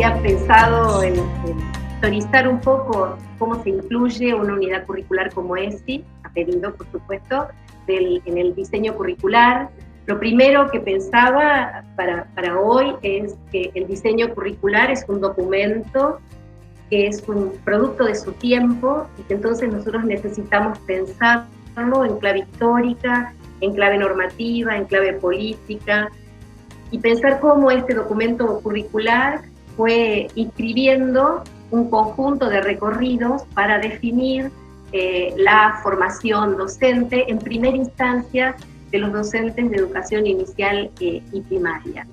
había pensado en historizar un poco cómo se incluye una unidad curricular como ESI, a pedido, por supuesto, en el diseño curricular. Lo primero que pensaba para hoy es que el diseño curricular es un documento que es un producto de su tiempo y que entonces nosotros necesitamos pensarlo en clave histórica, en clave normativa, en clave política, y pensar cómo este documento curricular fue inscribiendo un conjunto de recorridos para definir la formación docente en primera instancia de los docentes de educación inicial y primaria.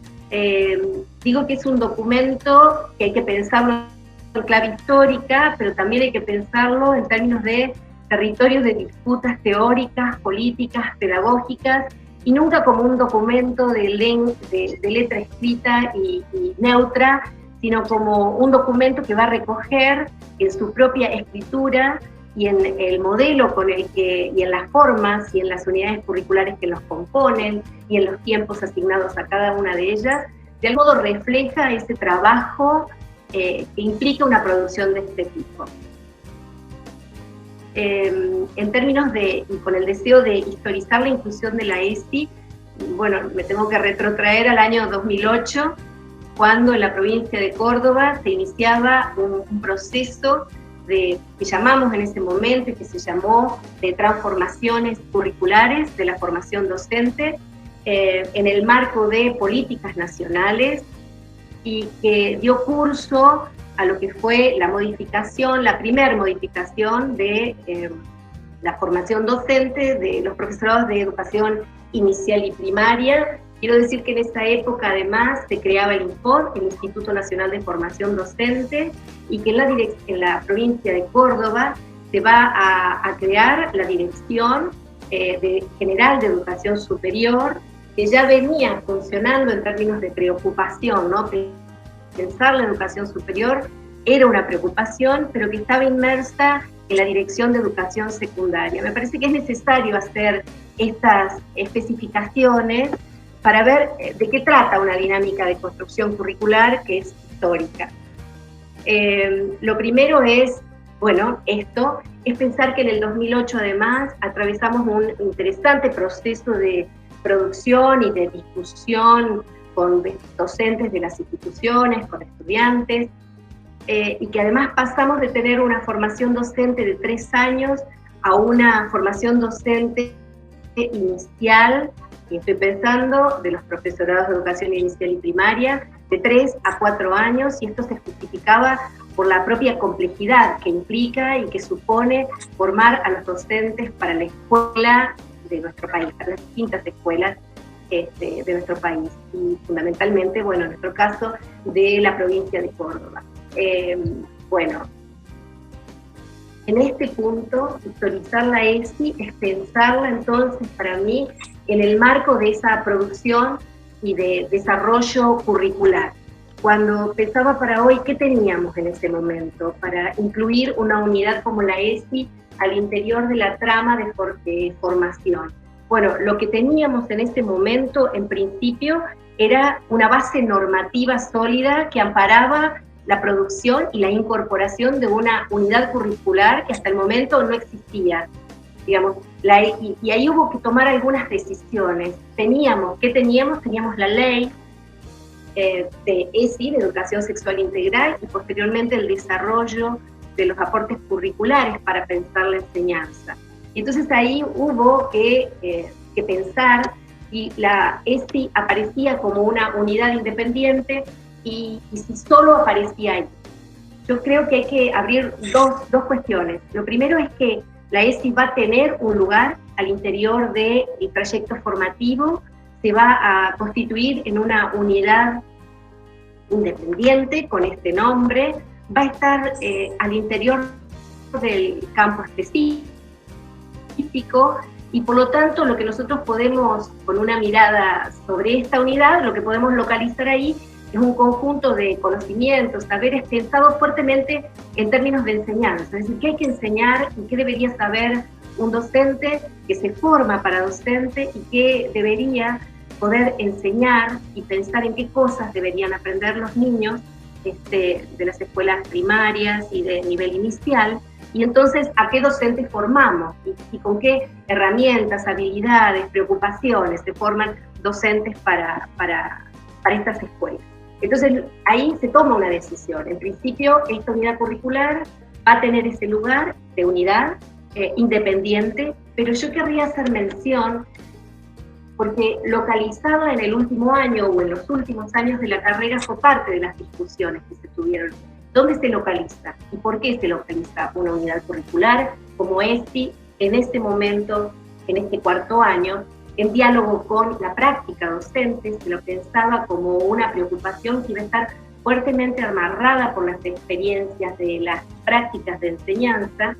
Digo que es un documento que hay que pensarlo en clave histórica, pero también hay que pensarlo en términos de territorios de disputas teóricas, políticas, pedagógicas, y nunca como un documento de letra escrita y neutra, sino como un documento que va a recoger en su propia escritura y en el modelo con el que, y en las formas y en las unidades curriculares que los componen y en los tiempos asignados a cada una de ellas, de algún modo refleja ese trabajo que implica una producción de este tipo. En términos de, y con el deseo de historizar la inclusión de la ESI, bueno, me tengo que retrotraer al año 2008, cuando en la provincia de Córdoba se iniciaba un proceso que llamamos en ese momento y que se llamó de transformaciones curriculares de la formación docente en el marco de políticas nacionales, y que dio curso a lo que fue la modificación, la primera modificación de la formación docente de los profesorados de educación inicial y primaria. Quiero decir que en esa época además se creaba el INFOR, el Instituto Nacional de Formación Docente, y que en la provincia de Córdoba se va a crear la Dirección General de Educación Superior, que ya venía funcionando en términos de preocupación, ¿no? Pensar la educación superior era una preocupación, pero que estaba inmersa en la Dirección de Educación Secundaria. Me parece que es necesario hacer estas especificaciones para ver de qué trata una dinámica de construcción curricular que es histórica. Lo primero es, bueno, esto es pensar que en el 2008 además atravesamos un interesante proceso de producción y de discusión con docentes de las instituciones, con estudiantes, y que además pasamos de tener una formación docente de 3 años a una formación docente inicial, y estoy pensando de los profesorados de educación inicial y primaria, de 3 a 4 años, y esto se justificaba por la propia complejidad que implica y que supone formar a los docentes para la escuela de nuestro país, para las distintas escuelas de nuestro país, y fundamentalmente, bueno, en nuestro caso, de la provincia de Córdoba. Bueno, en este punto, historizar la ESI es pensarla entonces para mí en el marco de esa producción y de desarrollo curricular. Cuando pensaba para hoy, ¿qué teníamos en ese momento para incluir una unidad como la ESI al interior de la trama de formación? Bueno, lo que teníamos en ese momento, en principio, era una base normativa sólida que amparaba la producción y la incorporación de una unidad curricular que hasta el momento no existía. Digamos, y ahí hubo que tomar algunas decisiones. ¿Qué teníamos? Teníamos la ley de ESI, de Educación Sexual Integral, y posteriormente el desarrollo de los aportes curriculares para pensar la enseñanza. Entonces ahí hubo que pensar, y la ESI aparecía como una unidad independiente, y si solo aparecía ahí. Yo creo que hay que abrir dos cuestiones. Lo primero es que la ESI va a tener un lugar al interior del trayecto formativo, se va a constituir en una unidad independiente con este nombre, va a estar al interior del campo específico, y por lo tanto lo que nosotros podemos, con una mirada sobre esta unidad, lo que podemos localizar ahí es un conjunto de conocimientos, saberes pensados fuertemente en términos de enseñanza, es decir, qué hay que enseñar y qué debería saber un docente que se forma para docente y qué debería poder enseñar y pensar en qué cosas deberían aprender los niños de las escuelas primarias y de nivel inicial, y entonces a qué docentes formamos y con qué herramientas, habilidades, preocupaciones se forman docentes para estas escuelas. Entonces ahí se toma una decisión. En principio esta unidad curricular va a tener ese lugar de unidad independiente, pero yo querría hacer mención, porque localizada en el último año o en los últimos años de la carrera fue parte de las discusiones que se tuvieron. ¿Dónde se localiza? ¿Y por qué se localiza una unidad curricular como ESTI en este momento, en este cuarto año, en diálogo con la práctica docente? Se lo pensaba como una preocupación que iba a estar fuertemente amarrada por las experiencias de las prácticas de enseñanza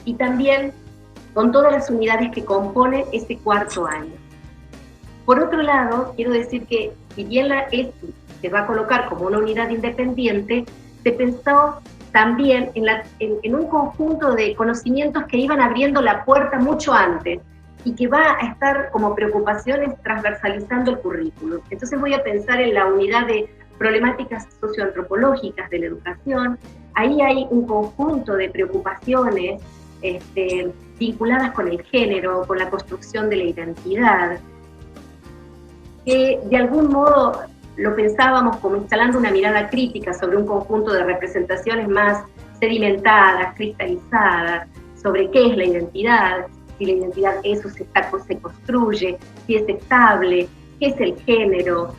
y también con todas las unidades que componen ese cuarto año. Por otro lado, quiero decir que si bien la ESTI se va a colocar como una unidad independiente, se pensó también en un conjunto de conocimientos que iban abriendo la puerta mucho antes y que va a estar como preocupaciones transversalizando el currículo. Entonces voy a pensar en la unidad de problemáticas socioantropológicas de la educación. Ahí hay un conjunto de preocupaciones vinculadas con el género, con la construcción de la identidad, que de algún modo lo pensábamos como instalando una mirada crítica sobre un conjunto de representaciones más sedimentadas, cristalizadas, sobre qué es la identidad, si la identidad es o se construye, si es estable, qué es el género.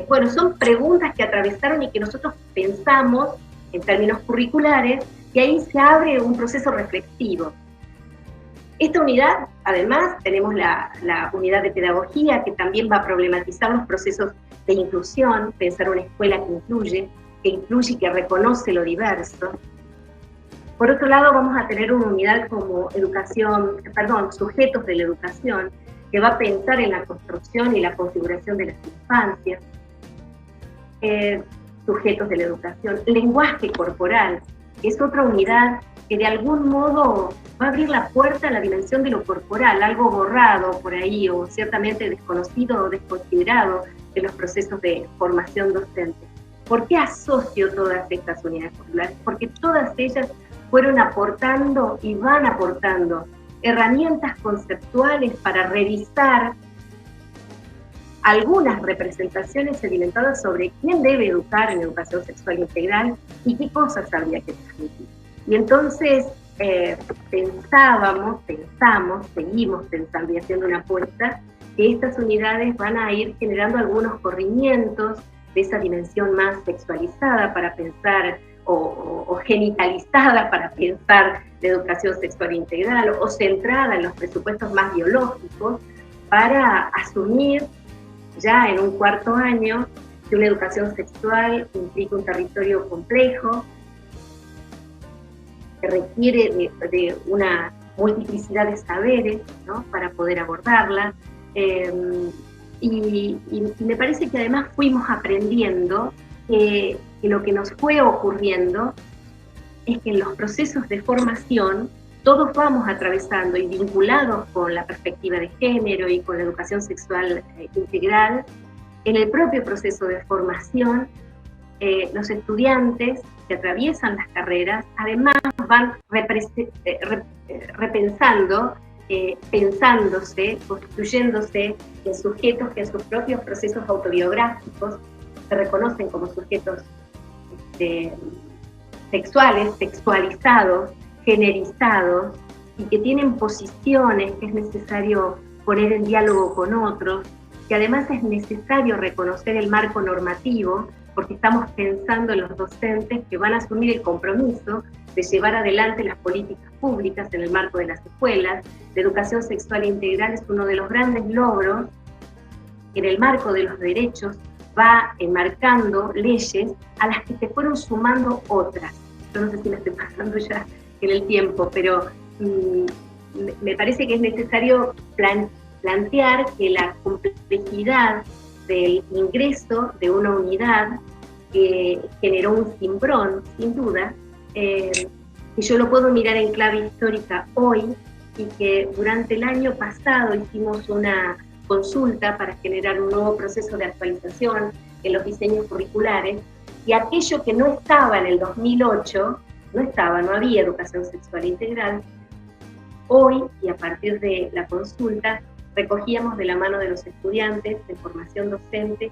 Bueno, son preguntas que atravesaron y que nosotros pensamos en términos curriculares, y ahí se abre un proceso reflexivo. Esta unidad, además, tenemos la unidad de pedagogía, que también va a problematizar los procesos de inclusión, pensar una escuela que incluye y que reconoce lo diverso. Por otro lado, vamos a tener una unidad como sujetos de la educación, que va a pensar en la construcción y la configuración de las infancias. Sujetos de la educación, lenguaje corporal, que es otra unidad que de algún modo va a abrir la puerta a la dimensión de lo corporal, algo borrado por ahí o ciertamente desconocido o desconsiderado en los procesos de formación docente. ¿Por qué asocio todas estas unidades curriculares? Porque todas ellas fueron aportando y van aportando herramientas conceptuales para revisar algunas representaciones sedimentadas sobre quién debe educar en educación sexual integral y qué cosas habría que transmitir. Y entonces seguimos pensando y haciendo una apuesta, que estas unidades van a ir generando algunos corrimientos de esa dimensión más sexualizada para pensar, o genitalizada para pensar la educación sexual integral, o centrada en los presupuestos más biológicos, para asumir ya en un cuarto año que una educación sexual implica un territorio complejo, que requiere de una multiplicidad de saberes, ¿no?, para poder abordarla. Y me parece que además fuimos aprendiendo que lo que nos fue ocurriendo es que en los procesos de formación todos vamos atravesando y vinculados con la perspectiva de género y con la educación sexual integral. En el propio proceso de formación, los estudiantes que atraviesan las carreras además van repensando, pensándose, construyéndose en sujetos que en sus propios procesos autobiográficos se reconocen como sujetos sexuales, sexualizados, generizados, y que tienen posiciones que es necesario poner en diálogo con otros, que además es necesario reconocer el marco normativo, porque estamos pensando en los docentes que van a asumir el compromiso de llevar adelante las políticas públicas en el marco de las escuelas. La educación sexual integral es uno de los grandes logros que en el marco de los derechos va enmarcando leyes a las que se fueron sumando otras. Yo no sé si me estoy pasando ya en el tiempo, pero me parece que es necesario plantear que la complejidad del ingreso de una unidad generó un cimbrón, sin duda, que yo lo puedo mirar en clave histórica hoy, y que durante el año pasado hicimos una consulta para generar un nuevo proceso de actualización en los diseños curriculares, Y aquello que no estaba en el 2008, no había educación sexual integral, hoy, y a partir de la consulta, recogíamos de la mano de los estudiantes de formación docente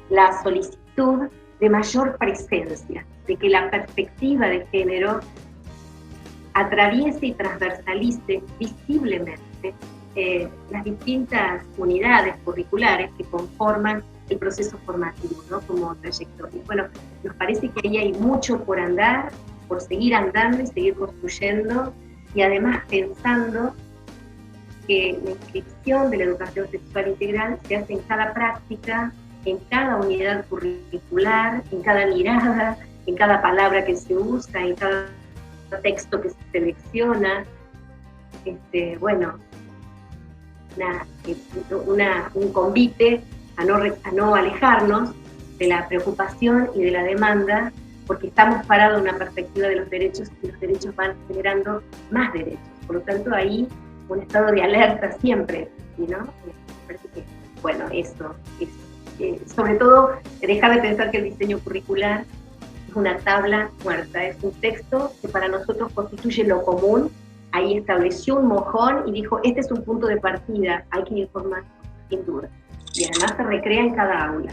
la solicitud de mayor presencia, de que la perspectiva de género atraviese y transversalice visiblemente las distintas unidades curriculares que conforman el proceso formativo, ¿no? Como trayectoria. Bueno, nos parece que ahí hay mucho por andar, por seguir andando y seguir construyendo, y además pensando que la inscripción de la educación sexual integral se hace en cada práctica, en cada unidad curricular, en cada mirada, en cada palabra que se usa, en cada texto que se selecciona. Bueno, un convite a no alejarnos de la preocupación y de la demanda, porque estamos parados en una perspectiva de los derechos y los derechos van generando más derechos. Por lo tanto, ahí un estado de alerta siempre, ¿no? Me parece que, bueno, eso. Sobre todo, dejar de pensar que el diseño curricular es una tabla muerta, es un texto que para nosotros constituye lo común. Ahí estableció un mojón y dijo, este es un punto de partida, hay que informar, sin duda. Y además se recrea en cada aula.